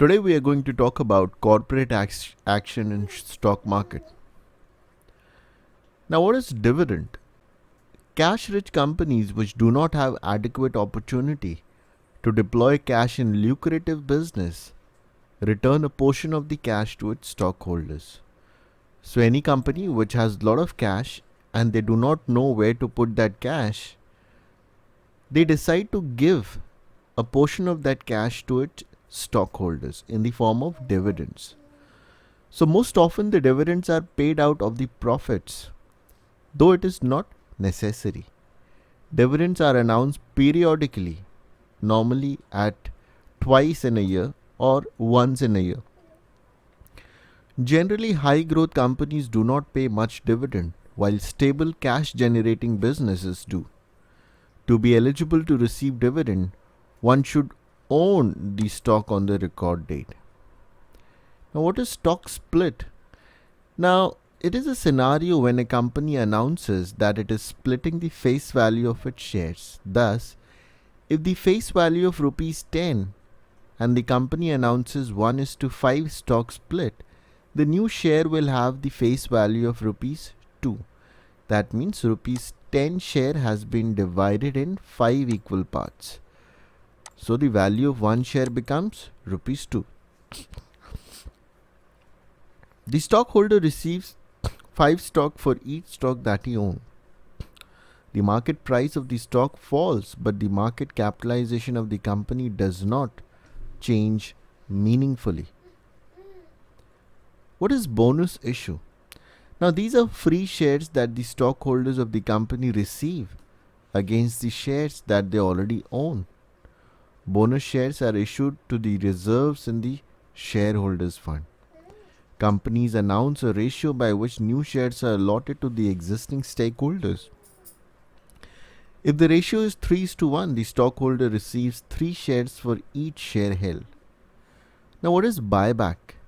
Today we are going to talk about corporate action in stock market. Now, what is dividend? Cash-rich companies which do not have adequate opportunity to deploy cash in lucrative business return a portion of the cash to its stockholders. So any company which has a lot of cash and they do not know where to put that cash, they decide to give a portion of that cash to its stockholders in the form of dividends. So most often the dividends are paid out of the profits, though it is not necessary. Dividends are announced periodically, normally at twice in a year or once in a year. Generally, high growth companies do not pay much dividend, while stable cash generating businesses do. To be eligible to receive dividend, one should own the stock on the record date. Now, what is stock split? Now, it is a scenario when a company announces that it is splitting the face value of its shares. Thus, if the face value of rupees 10 and the company announces 1:5 stock split, the new share will have the face value of rupees 2. That means rupees 10 share has been divided in 5 equal parts. So the value of one share becomes rupees 2. The stockholder receives 5 stock for each stock that he owns. The market price of the stock falls, but the market capitalization of the company does not change meaningfully. What is bonus issue? Now, these are free shares that the stockholders of the company receive against the shares that they already own. Bonus shares are issued to the reserves in the shareholders fund. Companies announce a ratio by which new shares are allotted to the existing stakeholders. If the ratio is 3:1, the stockholder receives 3 shares for each share held. Now, what is buyback?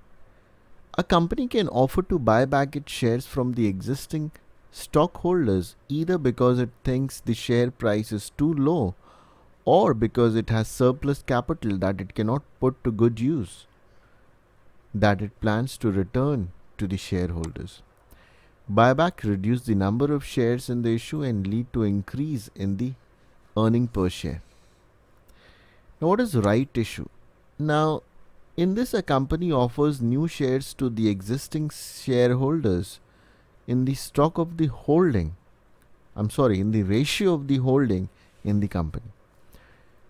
A company can offer to buy back its shares from the existing stockholders either because it thinks the share price is too low or because it has surplus capital that it cannot put to good use, that it plans to return to the shareholders. Buyback reduces the number of shares in the issue and lead to increase in the earning per share. Now, what is right issue? Now, in this, a company offers new shares to the existing shareholders in the stock of the holding. In the ratio of the holding in the company.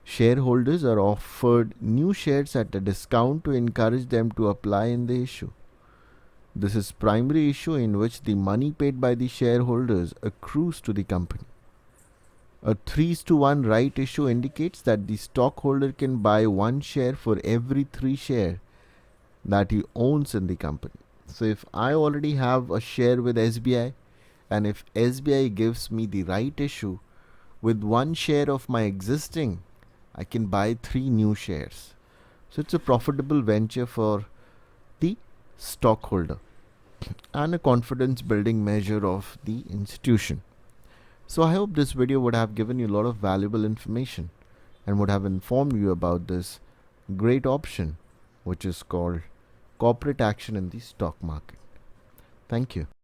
Shareholders are offered new shares at a discount to encourage them to apply in the issue. This is primary issue in which the money paid by the shareholders accrues to the company. A 3:1 right issue indicates that the stockholder can buy 1 share for every 3 shares that he owns in the company. So if I already have a share with SBI and if SBI gives me the right issue with 1 share of my existing, I can buy 3 new shares. So it's a profitable venture for the stockholder and a confidence building measure of the institution. So I hope this video would have given you a lot of valuable information and would have informed you about this great option which is called corporate action in the stock market. Thank you.